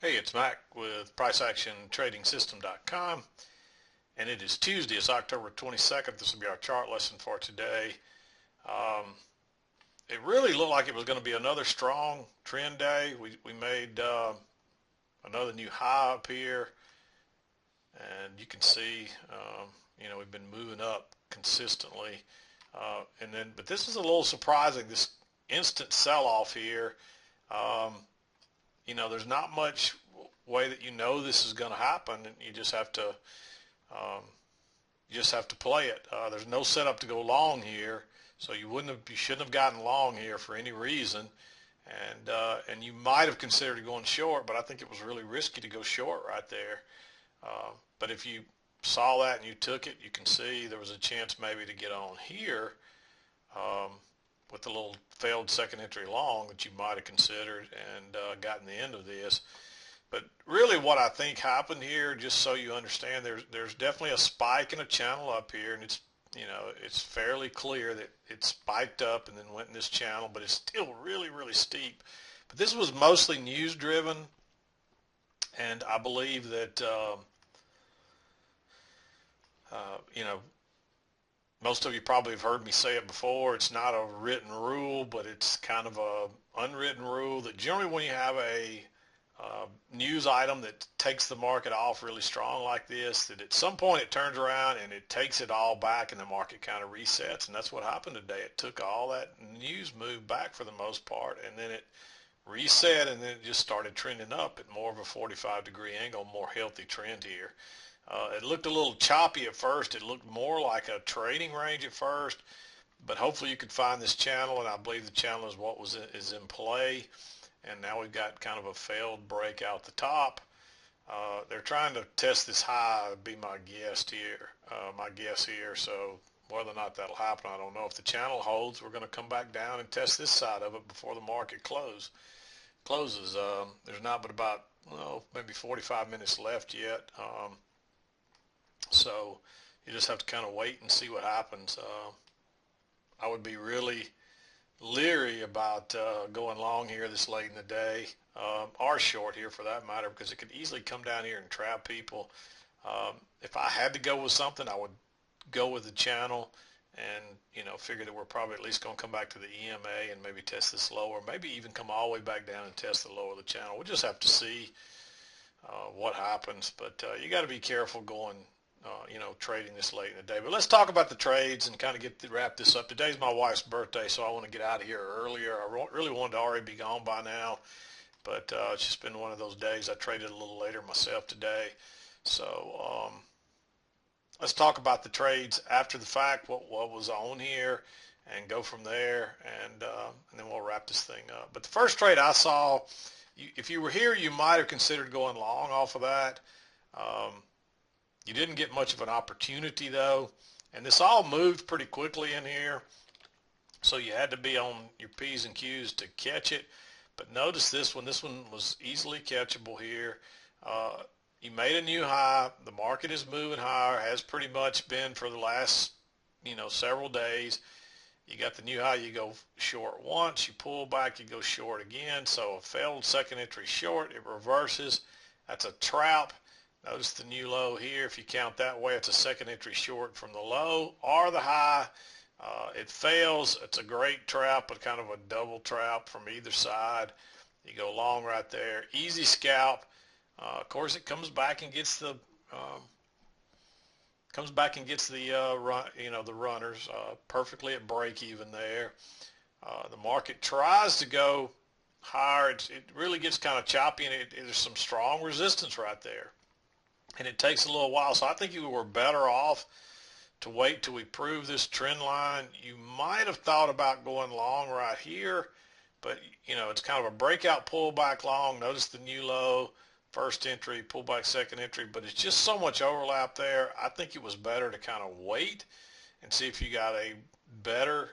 Hey, it's Mack with PriceActionTradingSystem.com, and it is Tuesday. It's October 22nd. This will be our chart lesson for today. Um, it really looked like it was going to be another strong trend day. We made another new high up here, and you can see, we've been moving up consistently. But this is a little surprising. This instant sell-off here. Um, there's not much way that this is going to happen, and um, you just have to play it. There's no setup to go long here, so you shouldn't have gotten long here for any reason, and you might have considered going short, but I think it was really risky to go short right there. But if you saw that and you took it, you can see there was a chance maybe to get on here um, with a little failed second entry long that you might have considered and gotten the end of this. But really what I think happened here, just so you understand, there's definitely a spike in a channel up here, and it's fairly clear that it spiked up and then went in this channel, but it's still really, really steep. But this was mostly news driven, and I believe that, you know, most of you probably have heard me say it before. It's not a written rule, but it's kind of a unwritten rule that generally when you have a news item that takes the market off really strong like this, that at some point it turns around and it takes it all back and the market kind of resets. And that's what happened today. It took all that news move back for the most part, and then it reset, and then it just started trending up at more of a 45-degree angle, more healthy trend here. It looked a little choppy at first. It looked more like a trading range at first, but hopefully you could find this channel, and I believe the channel is what is in play. And now we've got kind of a failed break out the top. They're trying to test this high, would be my guess here. So whether or not that'll happen, I don't know. If the channel holds, we're going to come back down and test this side of it before the market closes. There's not but about maybe 45 minutes left yet. So you just have to kind of wait and see what happens. I would be really leery about going long here this late in the day, or short here for that matter, because it could easily come down here and trap people. If I had to go with something, I would go with the channel and figure that we're probably at least going to come back to the EMA and maybe test this lower, maybe even come all the way back down and test the lower of the channel. We'll just have to see what happens, but you got to be careful going trading this late in the day. But let's talk about the trades and kind of wrap this up. Today's my wife's birthday, so I want to get out of here earlier. I really wanted to already be gone by now, but it's just been one of those days. I traded a little later myself today. So let's talk about the trades after the fact, what was on here, and go from there, and then we'll wrap this thing up. But the first trade I saw, if you were here, you might have considered going long off of that. You didn't get much of an opportunity though, and this all moved pretty quickly in here, so you had to be on your P's and Q's to catch it. But notice this one was easily catchable here. You made a new high. The market is moving higher, has pretty much been for the last several days. You got the new high, you go short once, you pull back, you go short again. So a failed second entry short, it reverses. That's a trap. Notice the new low here. If you count that way, it's a second entry short from the low or the high. It fails. It's a great trap, but kind of a double trap from either side. You go long right there. Easy scalp. Of course, it comes back and gets the the runners perfectly at break even there. The market tries to go higher. It really gets kind of choppy, and there's some strong resistance right there. And it takes a little while. So I think you were better off to wait till we prove this trend line. You might have thought about going long right here, but it's kind of a breakout pullback long. Notice the new low, first entry, pullback second entry, but it's just so much overlap there. I think it was better to kind of wait and see if you got a better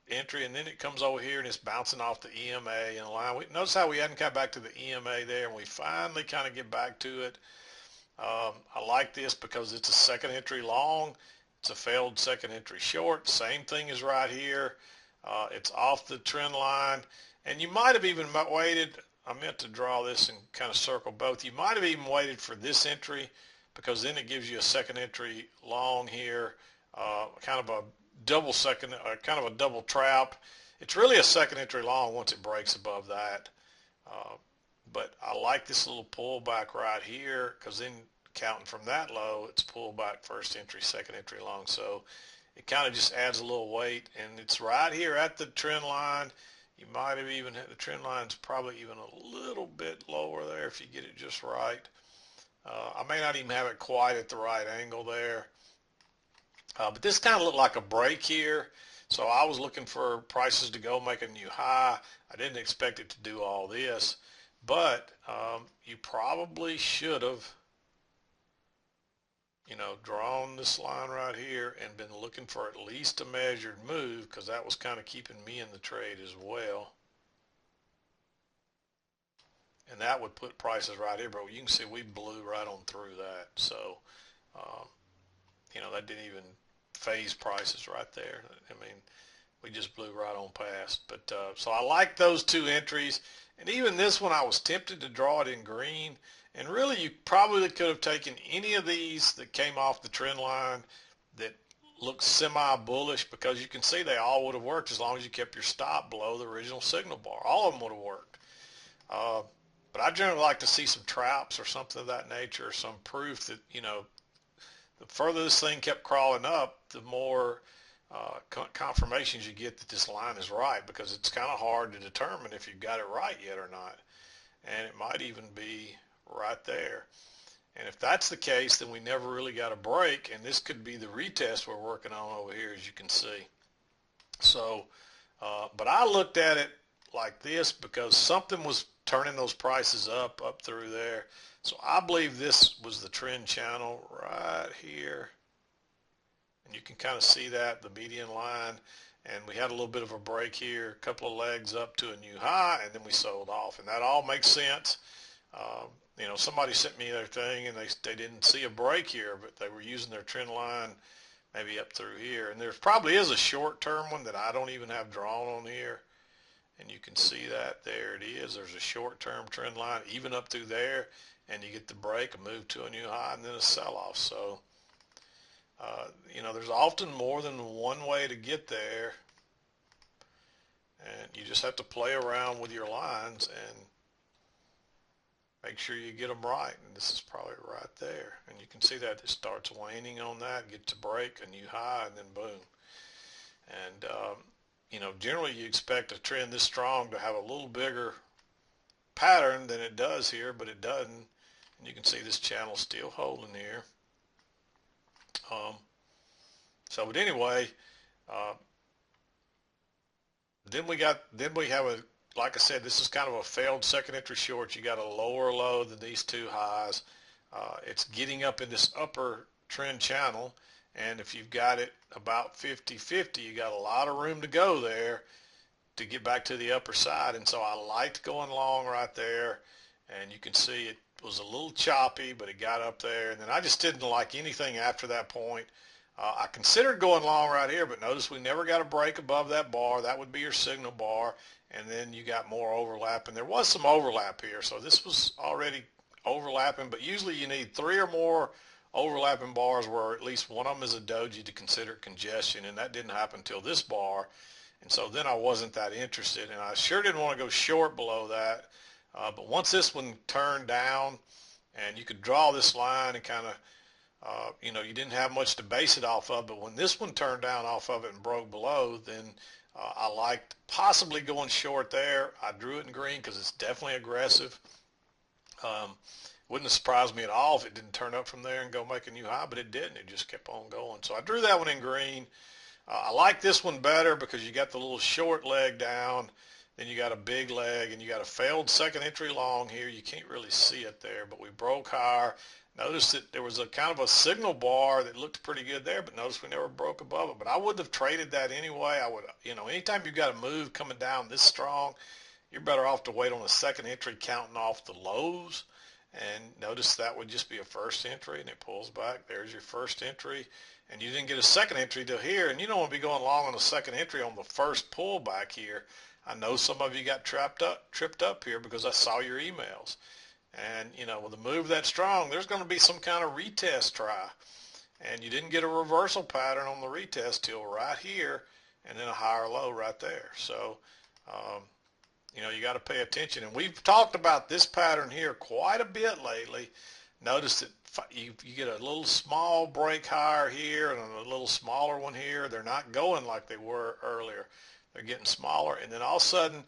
entry, and then it comes over here and it's bouncing off the EMA in line. Notice how we hadn't come back to the EMA there, and we finally kind of get back to it. I like this because it's a second entry long. It's a failed second entry short. Same thing is right here. It's off the trend line. And you might have even waited I meant to draw this and kind of circle both. You might have even waited for this entry because then it gives you a second entry long here, kind of a double second, kind of a double trap. It's really a second entry long once it breaks above that. Uh, but I like this little pullback right here because then counting from that low, it's pullback first entry, second entry long. So it kind of just adds a little weight, and it's right here at the trend line. You might have even had the trend line's probably even a little bit lower there if you get it just right. I may not even have it quite at the right angle there. But this kind of looked like a break here. So I was looking for prices to go make a new high. I didn't expect it to do all this, but you probably should have, drawn this line right here and been looking for at least a measured move because that was kind of keeping me in the trade as well. And that would put prices right here, but you can see we blew right on through that. So, um, that didn't even phase prices right there. I mean, we just blew right on past. But so I like those two entries. And even this one, I was tempted to draw it in green. And really, you probably could have taken any of these that came off the trend line that looked semi-bullish because you can see they all would have worked as long as you kept your stop below the original signal bar. All of them would have worked. But I generally like to see some traps or something of that nature, some proof that, the further this thing kept crawling up, the more confirmations you get that this line is right, because it's kind of hard to determine if you've got it right yet or not. And it might even be right there. And if that's the case, then we never really got a break, and this could be the retest we're working on over here, as you can see. So, but I looked at it like this because something was turning those prices up through there. So I believe this was the trend channel right here. And you can kind of see that, the median line. And we had a little bit of a break here, a couple of legs up to a new high, and then we sold off. And that all makes sense. Somebody sent me their thing, and they didn't see a break here, but they were using their trend line maybe up through here. And there probably is a short-term one that I don't even have drawn on here. And you can see that. There it is. There's a short-term trend line even up through there, and you get the break, a move to a new high, and then a sell-off. So, there's often more than one way to get there, and you just have to play around with your lines and make sure you get them right. And this is probably right there. And you can see that it starts waning on that, gets a break, a new high, and then boom. And, generally you expect a trend this strong to have a little bigger pattern than it does here, but it doesn't. And you can see this channel still holding here. But anyway, then we have like I said, this is kind of a failed second entry short. You got a lower low than these two highs. It's getting up in this upper trend channel. And if you've got it about 50-50, you got a lot of room to go there to get back to the upper side. And so I liked going long right there. And you can see it was a little choppy, but it got up there. And then I just didn't like anything after that point. I considered going long right here, but notice we never got a break above that bar. That would be your signal bar. And then you got more overlap. And there was some overlap here. So this was already overlapping, but usually you need 3 or more overlapping bars where at least one of them is a doji to consider congestion, and that didn't happen until this bar. And so then I wasn't that interested, and I sure didn't want to go short below that. But once this one turned down, and you could draw this line and kind of, you didn't have much to base it off of, but when this one turned down off of it and broke below, then I liked possibly going short there. I drew it in green because it's definitely aggressive. Wouldn't have surprised me at all if it didn't turn up from there and go make a new high, but it didn't. It just kept on going. So I drew that one in green. I like this one better because you got the little short leg down, then you got a big leg, and you got a failed second entry long here. You can't really see it there, but we broke higher. Notice that there was a kind of a signal bar that looked pretty good there, but notice we never broke above it. But I wouldn't have traded that anyway. I would, anytime you've got a move coming down this strong, you're better off to wait on a second entry counting off the lows And notice that would just be a first entry, and it pulls back. There's your first entry, and you didn't get a second entry till here, and you don't want to be going long on a second entry on the first pullback here. I know some of you got tripped up here because I saw your emails. And, with a move that strong, there's going to be some kind of retest try. And you didn't get a reversal pattern on the retest till right here, and then a higher low right there. So, um, you got to pay attention. And we've talked about this pattern here quite a bit lately. Notice that you get a little small break higher here and a little smaller one here. They're not going like they were earlier. They're getting smaller. And then all of a sudden,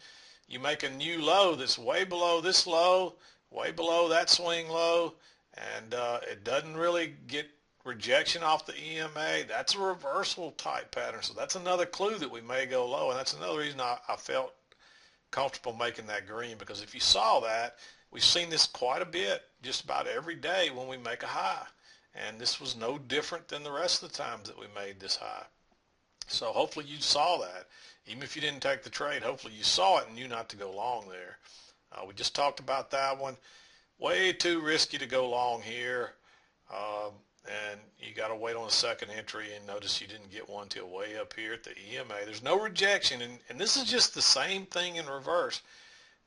you make a new low that's way below this low, way below that swing low, and it doesn't really get rejection off the EMA. That's a reversal type pattern. So that's another clue that we may go low. And that's another reason I felt comfortable making that green, because if you saw that, we've seen this quite a bit just about every day when we make a high, and this was no different than the rest of the times that we made this high. So hopefully you saw that. Even if you didn't take the trade, hopefully you saw it and knew not to go long there. We just talked about that one. Way too risky to go long here, and you got to wait on a second entry, and notice you didn't get one till way up here at the EMA. There's no rejection, and this is just the same thing in reverse.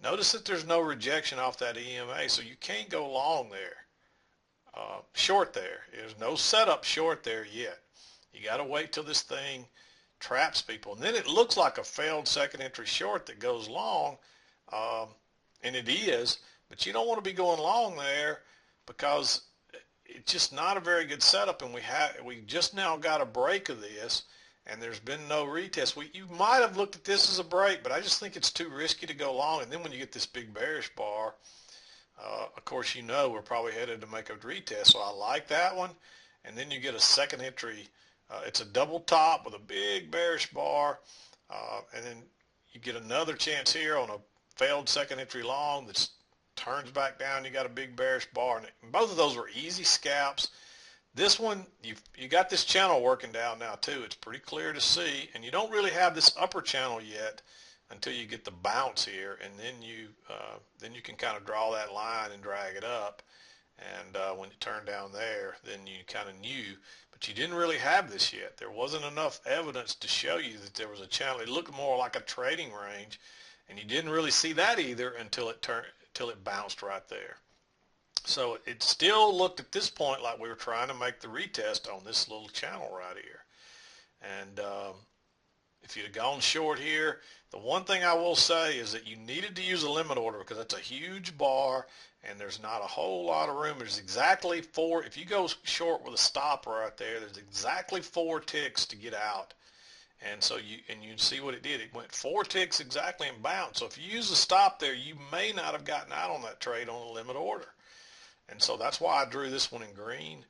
Notice that there's no rejection off that EMA, so you can't go long there, short there. There's no setup short there yet. You got to wait till this thing traps people, and then it looks like a failed second entry short that goes long, and it is, but you don't want to be going long there because it's just not a very good setup, and we just now got a break of this, and there's been no retest. You might have looked at this as a break, but I just think it's too risky to go long. And then when you get this big bearish bar, of course, we're probably headed to make a retest, so I like that one. And then you get a second entry. It's a double top with a big bearish bar, and then you get another chance here on a failed second entry long that's turns back down. You got a big bearish bar, and both of those were easy scalps. This one, you got this channel working down now too. It's pretty clear to see, and you don't really have this upper channel yet until you get the bounce here, and then you can kind of draw that line and drag it up. And when you turn down there, then you kind of knew, but you didn't really have this yet. There wasn't enough evidence to show you that there was a channel. It looked more like a trading range, and you didn't really see that either until it bounced right there. So it still looked at this point like we were trying to make the retest on this little channel right here. And if you'd have gone short here, the one thing I will say is that you needed to use a limit order because that's a huge bar and there's not a whole lot of room. There's exactly four, if you go short with a stop right there, there's exactly 4 ticks to get out. And so you see what it did. It went 4 ticks exactly and bounced. So if you use a stop there, you may not have gotten out on that trade on a limit order. And so that's why I drew this one in green,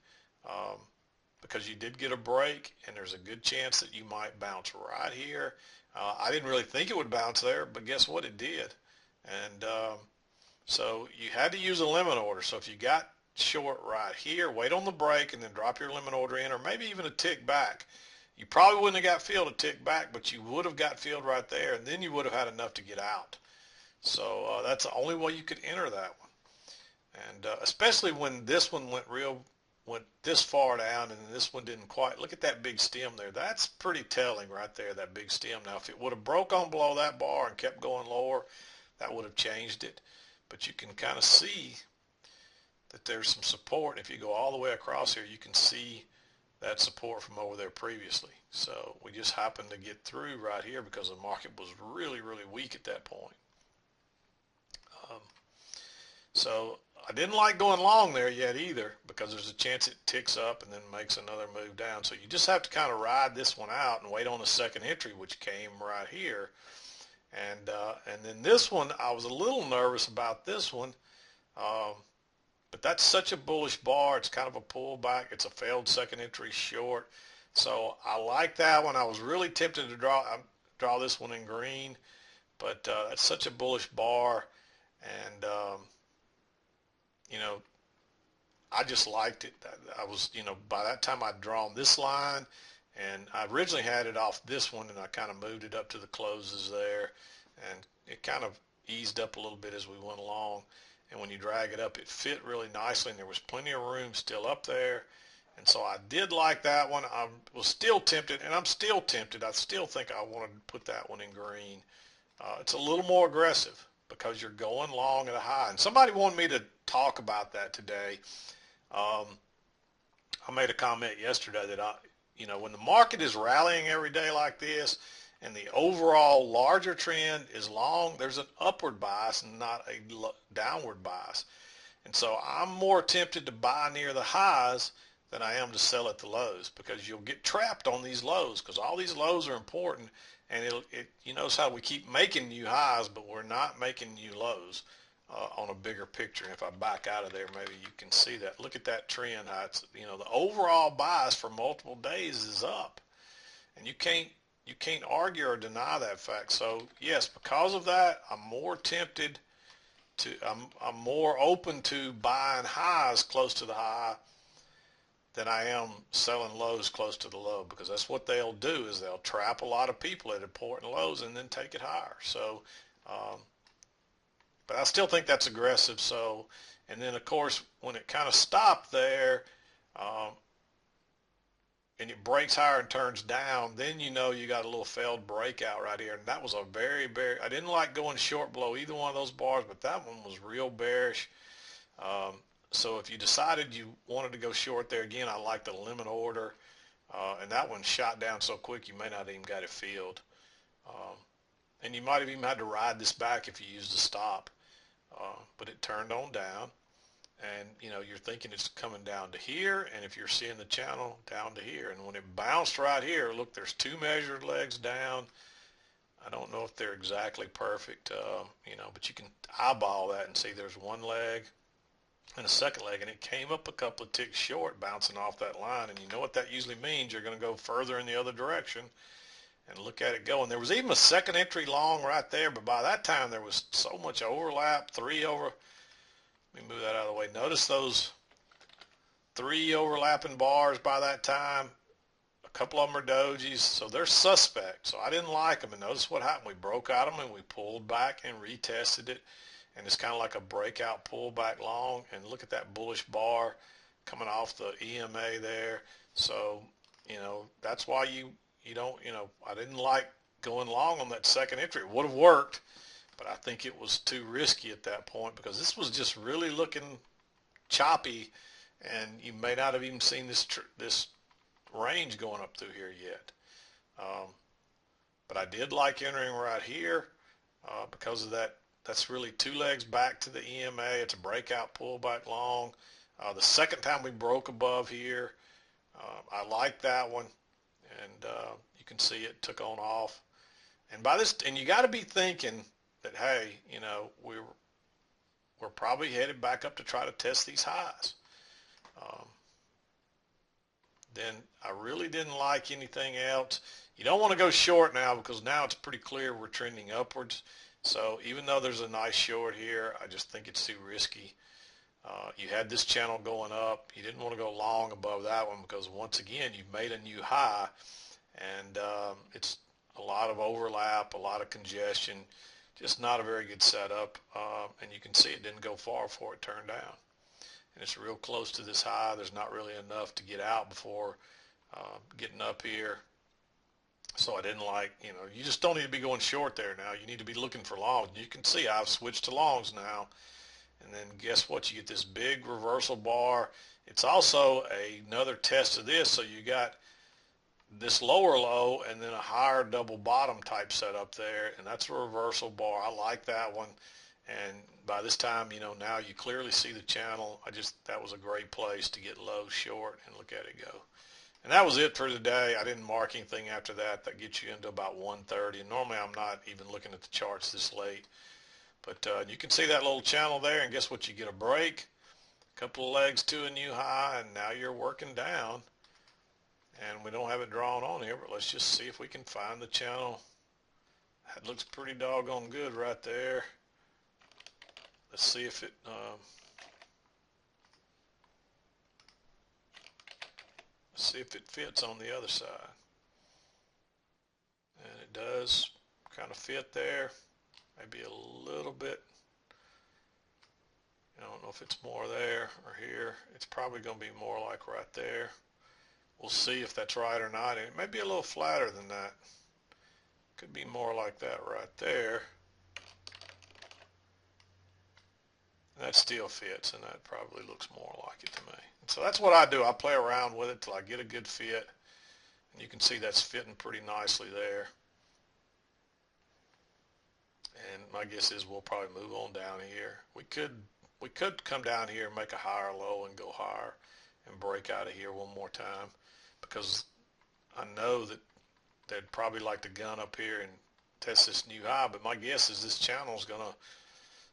because you did get a break, and there's a good chance that you might bounce right here. I didn't really think it would bounce there, but guess what? It did. And so you had to use a limit order. So if you got short right here, wait on the break and then drop your limit order in, or maybe even a tick back. You probably wouldn't have got filled a tick back, but you would have got filled right there, and then you would have had enough to get out. So that's the only way you could enter that one. And especially when this one went this far down, and this one didn't quite. Look at that big stem there. That's pretty telling right there, that big stem. Now, if it would have broke on below that bar and kept going lower, that would have changed it. But you can kind of see that there's some support. And if you go all the way across here, you can see that support from over there previously. So we just happened to get through right here because the market was really, really weak at that point. So I didn't like going long there yet either, because there's a chance it ticks up and then makes another move down. So you just have to kind of ride this one out and wait on a second entry, which came right here. And then this one, I was a little nervous about this one, but that's such a bullish bar. It's kind of a pullback. It's a failed second entry short. So I like that one. I was really tempted to draw this one in green, but that's such a bullish bar. And I just liked it. I was, by that time I'd drawn this line, and I originally had it off this one, and I kind of moved it up to the closes there, and it kind of eased up a little bit as we went along. and when you drag it up, it fit really nicely, and there was plenty of room still up there. And so I did like that one. I was still tempted, and I'm still tempted. I still think I wanted to put that one in green. It's a little more aggressive because you're going long at a high. And somebody wanted me to talk about that today. Um, I made a comment yesterday that when the market is rallying every day like this, and the overall larger trend is long, there's an upward bias and not a downward bias. And so I'm more tempted to buy near the highs than I am to sell at the lows, because you'll get trapped on these lows, because all these lows are important, and you notice how we keep making new highs, but we're not making new lows on a bigger picture. And if I back out of there, maybe you can see that. Look at that trend. How it's, the overall bias for multiple days is up, and you can't argue or deny that fact. So yes, because of that, I'm more tempted I'm more open to buying highs close to the high than I am selling lows close to the low, because that's what they'll do, is they'll trap a lot of people at important lows and then take it higher. So, but I still think that's aggressive. So, and then of course, when it kind of stopped there, um, and it breaks higher and turns down, then you got a little failed breakout right here. And that was a I didn't like going short below either one of those bars, but that one was real bearish. So if you decided you wanted to go short there, again, I like the limit order. And that one shot down so quick you may not even got it filled. And you might have even had to ride this back if you used a stop. But it turned on down. And you're thinking it's coming down to here, and if you're seeing the channel, down to here. And when it bounced right here, look, there's two measured legs down. I don't know if they're exactly perfect, but you can eyeball that and see there's one leg and a second leg, and it came up a couple of ticks short, bouncing off that line. And you know what that usually means? You're going to go further in the other direction. And look at it go. And there was even a second entry long right there, but by that time there was so much overlap, let me move that out of the way. Notice those three overlapping bars by that time. A couple of them are dojis, so they're suspect. So I didn't like them. And notice what happened. We broke out of them and we pulled back and retested it. And it's kind of like a breakout pullback long. And look at that bullish bar coming off the EMA there. So, that's why you don't, I didn't like going long on that second entry. It would have worked, but I think it was too risky at that point, because this was just really looking choppy, and you may not have even seen this range going up through here yet. But I did like entering right here because of that. That's really two legs back to the EMA. It's a breakout pullback long. The second time we broke above here, I like that one, and you can see it took on off. And and you got to be thinking that, hey, we're probably headed back up to try to test these highs. Then I really didn't like anything else. You don't want to go short now, because now it's pretty clear we're trending upwards. So even though there's a nice short here, I just think it's too risky. You had this channel going up. You didn't want to go long above that one, because once again, you've made a new high, and it's a lot of overlap, a lot of congestion. Just not a very good setup, and you can see it didn't go far before it turned down. And it's real close to this high. There's not really enough to get out before getting up here. So I didn't like, you just don't need to be going short there now. You need to be looking for longs. You can see I've switched to longs now. And then guess what? You get this big reversal bar. It's also another test of this. So you got this lower low and then a higher double bottom type setup there, and that's a reversal bar. I like that one. And by this time, now you clearly see the channel. That was a great place to get low short, and look at it go. And that was it for today. I didn't mark anything after that. That gets you into about 1:30. And normally I'm not even looking at the charts this late. But you can see that little channel there, and guess what? You get a break, a couple of legs to a new high, and now you're working down. And we don't have it drawn on here, but let's just see if we can find the channel. That looks pretty doggone good right there. Let's see if it fits on the other side. And it does kind of fit there. Maybe a little bit I don't know if it's more there or here. It's probably going to be more like right there. We'll see if that's right or not. And it may be a little flatter than that. Could be more like that right there. And that still fits, and that probably looks more like it to me. And so that's what I do. I play around with it till I get a good fit. And you can see that's fitting pretty nicely there. And my guess is we'll probably move on down here. We could come down here and make a higher low and go higher and break out of here one more time, because I know that they'd probably like to gun up here and test this new high, but my guess is this channel is going to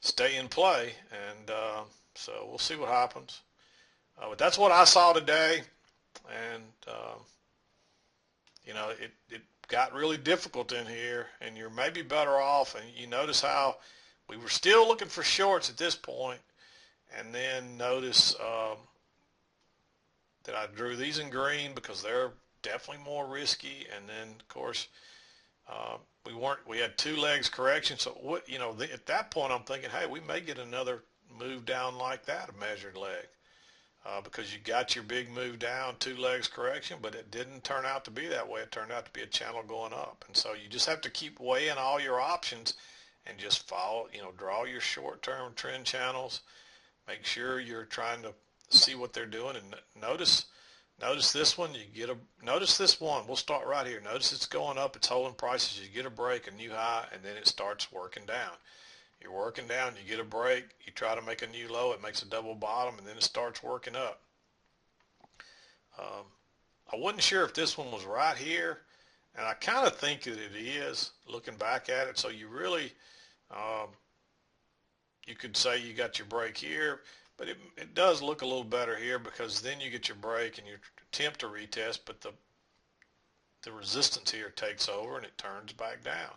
stay in play, and so we'll see what happens. But that's what I saw today, and you know, it got really difficult in here, and you're maybe better off. And you notice how we were still looking for shorts at this point, and then notice that I drew these in green because they're definitely more risky. And then of course we had two legs correction, so what, you know, at that point I'm thinking, hey, we may get another move down like that, a measured leg. Because you got your big move down, two legs correction, but it didn't turn out to be that way. It turned out to be a channel going up. And so you just have to keep weighing all your options and just follow, you know, draw your short-term trend channels. Make sure you're trying to see what they're doing. And notice this one. Notice this one. We'll start right here. Notice it's going up. It's holding prices. You get a break, a new high, and then it starts working down. You're working down, you get a break, you try to make a new low, it makes a double bottom, and then it starts working up. I wasn't sure if this one was right here, and I kind of think that it is, looking back at it. So you really, you could say you got your break here, but it does look a little better here, because then you get your break and you attempt to retest, but the resistance here takes over and it turns back down.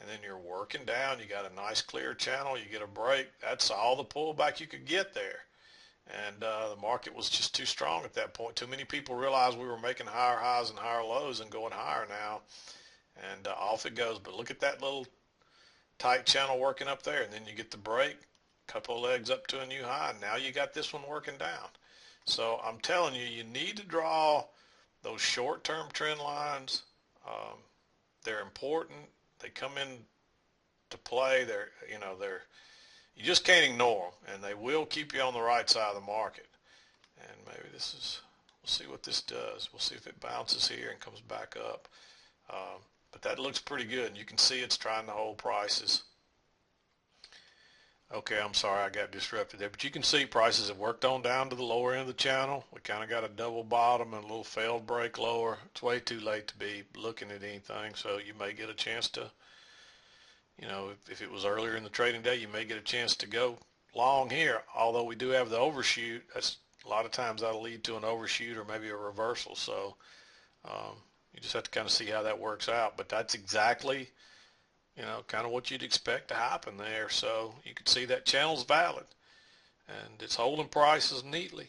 And then you're working down, you got a nice clear channel, you get a break. That's all the pullback you could get there. And the market was just too strong at that point. Too many people realized we were making higher highs and higher lows and going higher now. And off it goes. But look at that little tight channel working up there. And then you get the break, a couple of legs up to a new high. And now you got this one working down. So I'm telling you, you need to draw those short-term trend lines. They're important. They come in to play. You just can't ignore them, and they will keep you on the right side of the market. And maybe we'll see what this does. We'll see if it bounces here and comes back up. But that looks pretty good, and you can see it's trying to hold prices. Okay, I'm sorry I got disrupted there, but you can see prices have worked on down to the lower end of the channel. We kind of got a double bottom and a little failed break lower. It's way too late to be looking at anything, so you may get a chance to, you know, if it was earlier in the trading day, you may get a chance to go long here. Although we do have the overshoot, that's a lot of times that'll lead to an overshoot or maybe a reversal. So you just have to kind of see how that works out. But that's exactly, you know, kind of what you'd expect to happen there. So you can see that channel's valid, and it's holding prices neatly.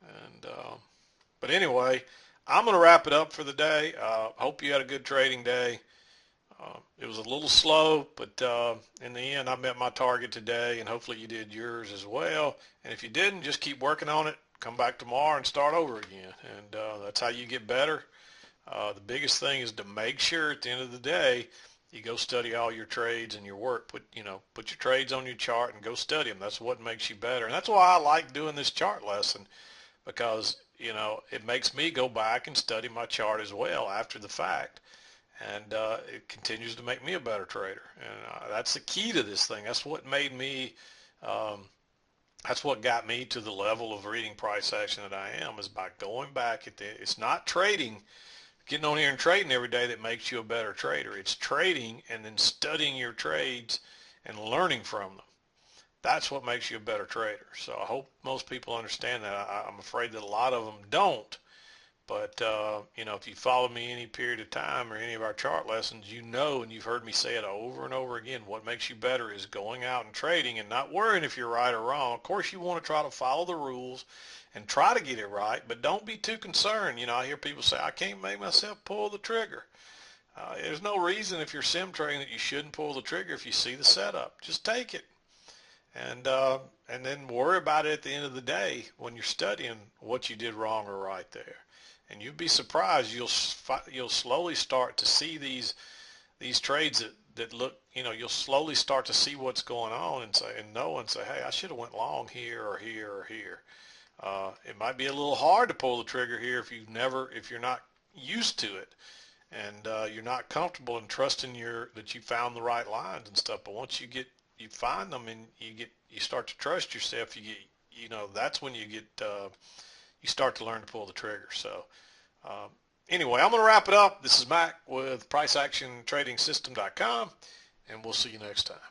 And but anyway, I'm going to wrap it up for the day. Hope you had a good trading day. It was a little slow, but in the end, I met my target today, and hopefully you did yours as well. And if you didn't, just keep working on it. Come back tomorrow and start over again. And that's how you get better. The biggest thing is to make sure at the end of the day, you go study all your trades and your work. Put your trades on your chart and go study them. That's what makes you better. And that's why I like doing this chart lesson, because, you know, it makes me go back and study my chart as well after the fact. And it continues to make me a better trader. And that's the key to this thing. That's what made me, that's what got me to the level of reading price action that I am, is by going back at it's not trading, getting on here and trading every day that makes you a better trader. It's trading and then studying your trades and learning from them. That's what makes you a better trader. So I hope most people understand that. I'm afraid that a lot of them don't. But, you know, if you follow me any period of time or any of our chart lessons, you know, and you've heard me say it over and over again, what makes you better is going out and trading and not worrying if you're right or wrong. Of course, you want to try to follow the rules and try to get it right, but don't be too concerned. You know, I hear people say, I can't make myself pull the trigger. There's no reason if you're sim trading that you shouldn't pull the trigger if you see the setup. Just take it. and then worry about it at the end of the day when you're studying what you did wrong or right there. And you'd be surprised, you'll slowly start to see these trades that look, you'll slowly start to see what's going on and say, hey, I should have went long here or here or here. It might be a little hard to pull the trigger here if you're not used to it, and you're not comfortable in trusting that you found the right lines and stuff. But once you find them and you start to trust yourself, that's when you start to learn to pull the trigger. So anyway, I'm going to wrap it up. This is Mack with PriceActionTradingSystem.com, and we'll see you next time.